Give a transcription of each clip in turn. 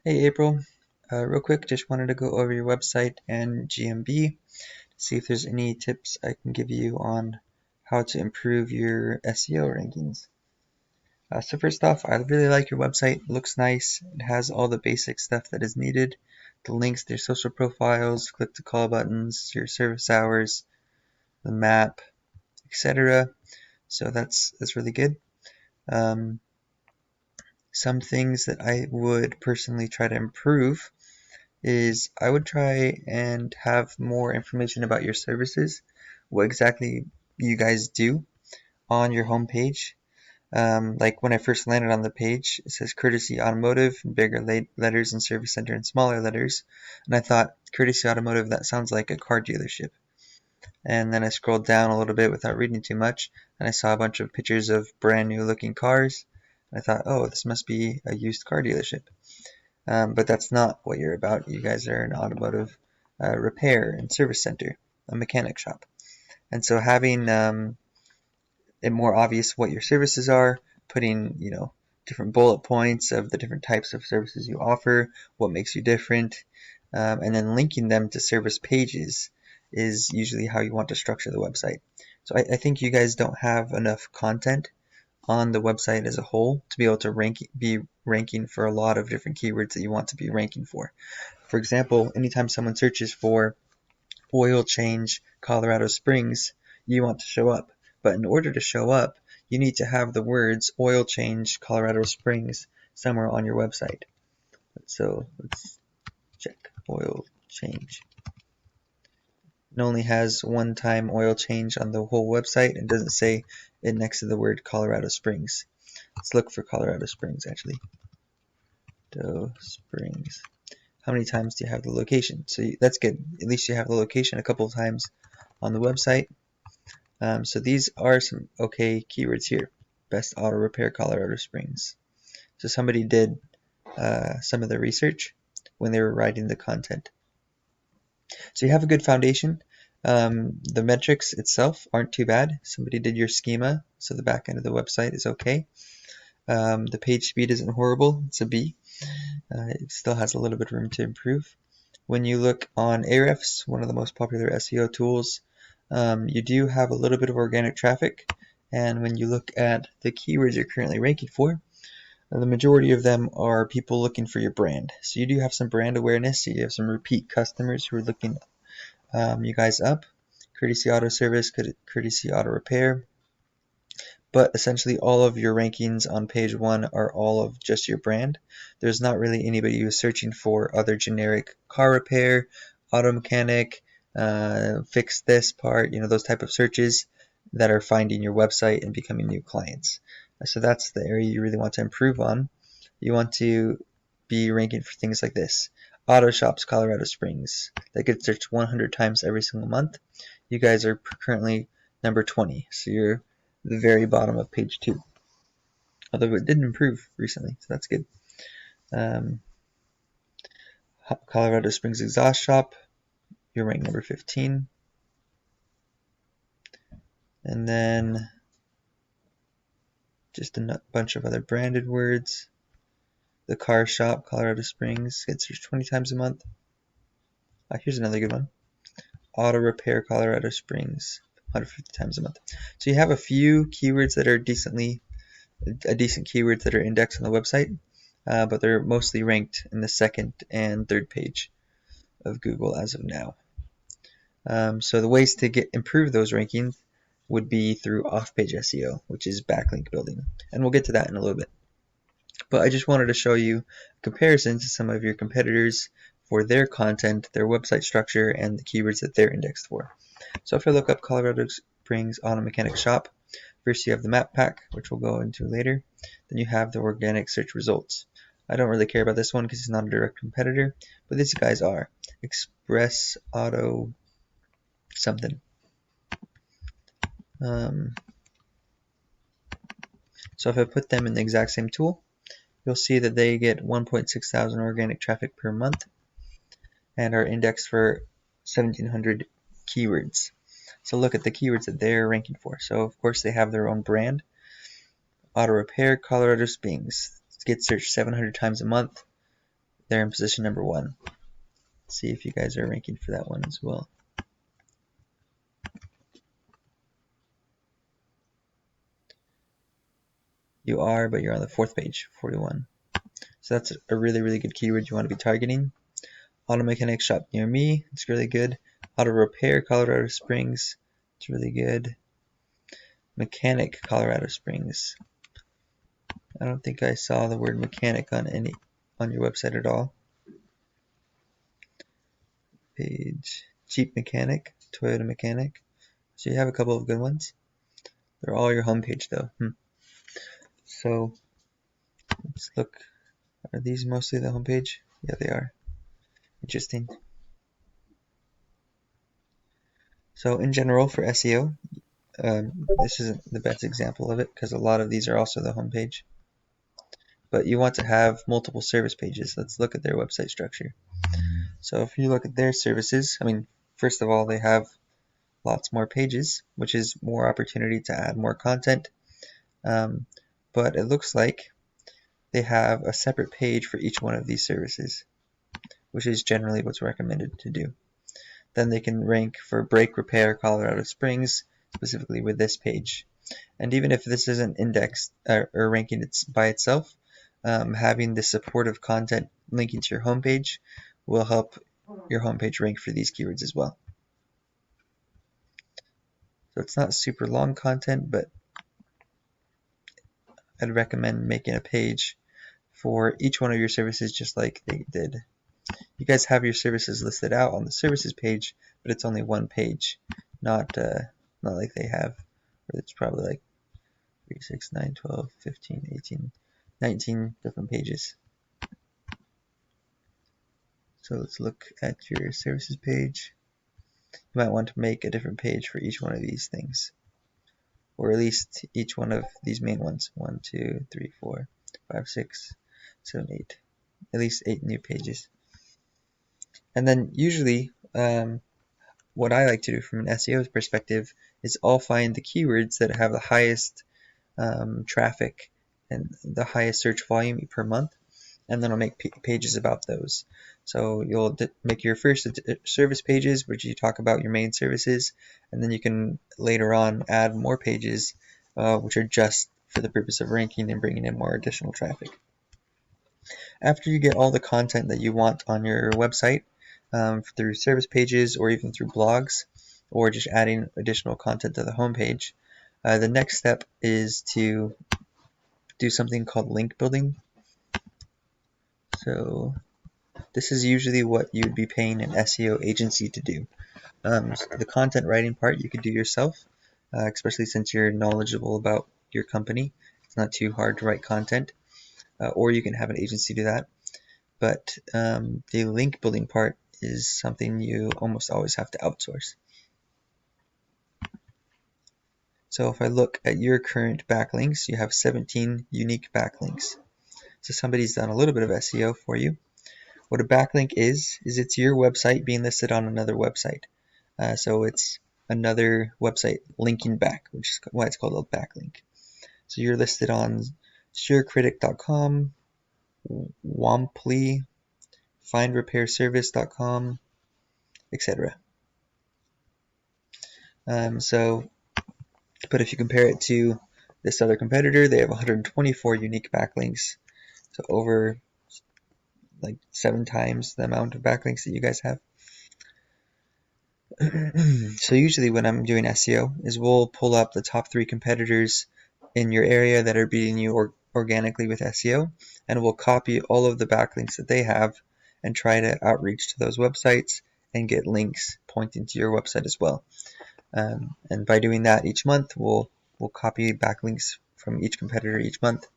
Hey April, real quick, just wanted to go over your website and Gmb, see if there's any tips I can give you on how to improve your SEO rankings. So first off, I really like your website. It looks nice. It has all the basic stuff that is needed. The links to your social profiles, click to call buttons, your service hours, the map, etc. So that's really good. Um, some things that I would personally try to improve is I would try and have more information about your services, what exactly you guys do on your homepage. Like when I first landed on the page, it says Courtesy Automotive in bigger letters and Service Center in smaller letters. And I thought, Courtesy Automotive, that sounds like a car dealership. And then I scrolled down a little bit without reading too much, and I saw a bunch of pictures of brand new looking cars. And I thought, oh, this must be a used car dealership. But that's not what you're about. You guys are an automotive repair and service center, a mechanic shop. And so having it more obvious what your services are, putting, different bullet points of the different types of services you offer, what makes you different, and then linking them to service pages is usually how you want to structure the website. So I think you guys don't have enough content on the website as a whole to be able to be ranking for a lot of different keywords that you want to be ranking for. For example, anytime someone searches for oil change Colorado Springs, you want to show up. But in order to show up, you need to have the words oil change Colorado Springs somewhere on your website. So let's check oil change. It only has one-time oil change on the whole website and doesn't say it next to the word Colorado Springs. Let's look for Colorado Springs actually. Springs. How many times do you have the location? So that's good. At least you have the location a couple of times on the website. So these are some okay keywords here. Best auto repair Colorado Springs. So somebody did some of the research when they were writing the content. So you have a good foundation. The metrics itself aren't too bad. Somebody did your schema, so the back end of the website is okay. The page speed isn't horrible. It's a B. It still has a little bit of room to improve. When you look on Ahrefs, one of the most popular SEO tools, you do have a little bit of organic traffic. And when you look at the keywords you're currently ranking for, the majority of them are people looking for your brand. So you do have some brand awareness. You have some repeat customers who are looking you guys up. Courtesy Auto Service, Courtesy Auto Repair. But essentially all of your rankings on page 1 are all of just your brand. There's not really anybody who's searching for other generic car repair, auto mechanic, fix this part, those type of searches that are finding your website and becoming new clients. So that's the area you really want to improve on. You want to be ranking for things like this. Auto Shops Colorado Springs. That gets searched 100 times every single month. You guys are currently number 20, so you're the very bottom of page 2. Although it did improve recently, so that's good. Colorado Springs Exhaust Shop, you're ranked number 15. And then just a bunch of other branded words. The Car Shop, Colorado Springs, gets searched 20 times a month. Here's another good one. Auto Repair, Colorado Springs, 150 times a month. So you have a few keywords that are decent keywords that are indexed on the website, but they're mostly ranked in the second and third page of Google as of now. So the ways to improve those rankings would be through off-page SEO, which is backlink building, and we'll get to that in a little bit. But I just wanted to show you a comparison to some of your competitors for their content, their website structure, and the keywords that they're indexed for. So if I look up Colorado Springs Auto Mechanic Shop, first you have the map pack, which we'll go into later. Then you have the organic search results. I don't really care about this one because it's not a direct competitor, but these guys are Express Auto something. So if I put them in the exact same tool, you'll see that they get 1.6 thousand organic traffic per month and are indexed for 1,700 keywords. So look at the keywords that they're ranking for. So of course they have their own brand. Auto Repair, Colorado Springs. It gets searched 700 times a month. they're in position number 1. See if you guys are ranking for that one as well. You are, but you're on the 4th page, 41. So that's a really, really good keyword you want to be targeting. Auto mechanic shop near me, it's really good. Auto repair Colorado Springs, it's really good. Mechanic Colorado Springs. I don't think I saw the word mechanic on your website at all. Page cheap mechanic, Toyota mechanic. So you have a couple of good ones. They're all your homepage though. So let's look. Are these mostly the homepage? Yeah, they are. Interesting. So in general for SEO, this isn't the best example of it because a lot of these are also the homepage. But you want to have multiple service pages. Let's look at their website structure. So if you look at their services, first of all, they have lots more pages, which is more opportunity to add more content. But it looks like they have a separate page for each one of these services, which is generally what's recommended to do. Then they can rank for brake repair Colorado Springs, specifically with this page. And even if this isn't indexed or ranking by itself, having the supportive content linking to your homepage will help your homepage rank for these keywords as well. So it's not super long content, but I'd recommend making a page for each one of your services just like they did. You guys have your services listed out on the services page, but it's only one page, not like they have, where it's probably like 3, 6, 9, 12, 15, 18, 19 different pages. So let's look at your services page. You might want to make a different page for each one of these things, or at least each one of these main ones. 1, 2, 3, 4, 5, 6, 7, 8. At least 8 new pages. And then usually, what I like to do from an SEO perspective is I'll find the keywords that have the highest traffic and the highest search volume per month, and then I'll make pages about those. So you'll make your first service pages, which you talk about your main services, and then you can later on add more pages, which are just for the purpose of ranking and bringing in more additional traffic. After you get all the content that you want on your website, through service pages or even through blogs, or just adding additional content to the homepage, the next step is to do something called link building. So this is usually what you'd be paying an SEO agency to do. So the content writing part you could do yourself, especially since you're knowledgeable about your company. It's not too hard to write content, or you can have an agency do that. But the link building part is something you almost always have to outsource. So if I look at your current backlinks, you have 17 unique backlinks. So somebody's done a little bit of SEO for you. What a backlink is it's your website being listed on another website. So it's another website linking back, which is why it's called a backlink. So you're listed on surecritic.com, Womply, findrepairservice.com, etc. But if you compare it to this other competitor, they have 124 unique backlinks, so over like 7 times the amount of backlinks that you guys have. So usually when I'm doing SEO is we'll pull up the top 3 competitors in your area that are beating you organically with SEO, and we'll copy all of the backlinks that they have and try to outreach to those websites and get links pointing to your website as well. And by doing that each month, we'll copy backlinks from each competitor each month,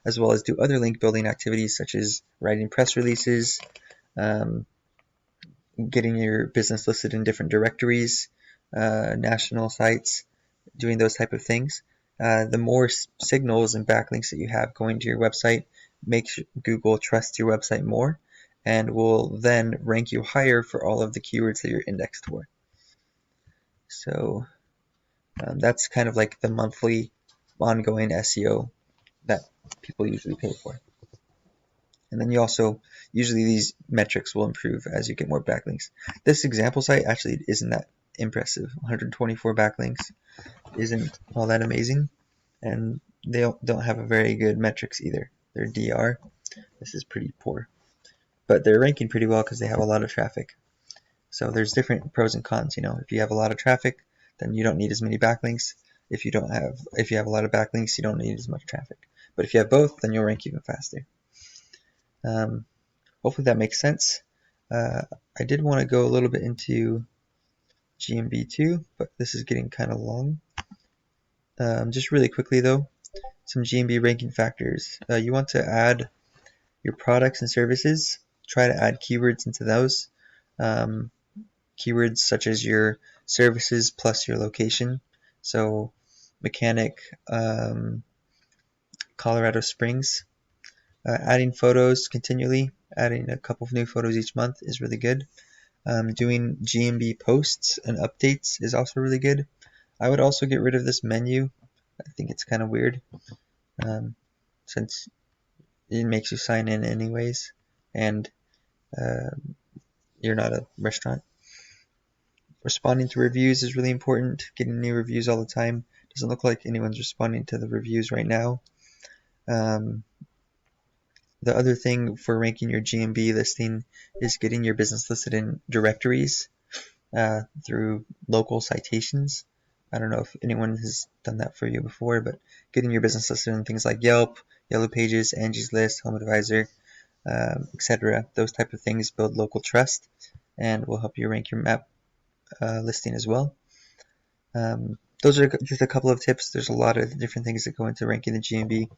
as well as do other link building activities such as writing press releases, getting your business listed in different directories, national sites, doing those type of things. The more signals and backlinks that you have going to your website makes Google trust your website more, and will then rank you higher for all of the keywords that you're indexed for. So that's kind of like the monthly ongoing SEO that people usually pay for. And then you also, usually these metrics will improve as you get more backlinks. This example site actually isn't that impressive. 124 backlinks isn't all that amazing, and they don't have a very good metrics either. Their DR, this is pretty poor. But they're ranking pretty well because they have a lot of traffic. So there's different pros and cons. If you have a lot of traffic, then you don't need as many backlinks. If you have a lot of backlinks, you don't need as much traffic. But if you have both, then you'll rank even faster. Hopefully that makes sense. I did want to go a little bit into GMB2, but this is getting kind of long. Just really quickly though, some Gmb ranking factors. You want to add your products and services. Try to add keywords into those. Keywords such as your services plus your location. So mechanic, Colorado Springs. Adding photos continually, adding a couple of new photos each month is really good. Doing GMB posts and updates is also really good. I would also get rid of this menu. I think it's kind of weird since it makes you sign in anyways, and you're not a restaurant. Responding to reviews is really important. Getting new reviews all the time. Doesn't look like anyone's responding to the reviews right now. The other thing for ranking your GMB listing is getting your business listed in directories through local citations. I don't know if anyone has done that for you before, but getting your business listed in things like Yelp, Yellow Pages, Angie's List, Home Advisor, etc. Those type of things build local trust and will help you rank your map listing as well. Those are just a couple of tips. There's a lot of different things that go into ranking the GMB,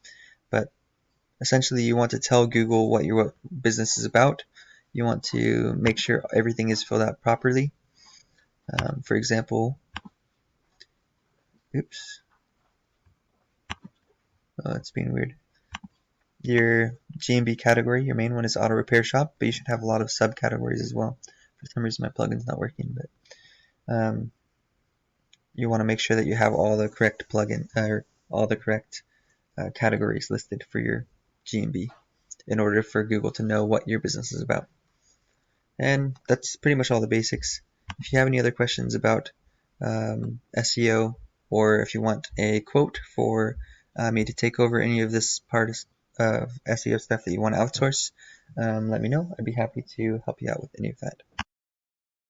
but essentially you want to tell Google what your business is about. You want to make sure everything is filled out properly. For example, oops, oh, it's being weird. Your GMB category, your main one is auto repair shop, but you should have a lot of subcategories as well. For some reason my plugin's not working, but you want to make sure that you have all the correct categories listed for your GMB in order for Google to know what your business is about. And that's pretty much all the basics. If you have any other questions about SEO, or if you want a quote for me to take over any of this part of SEO stuff that you want to outsource, let me know. I'd be happy to help you out with any of that.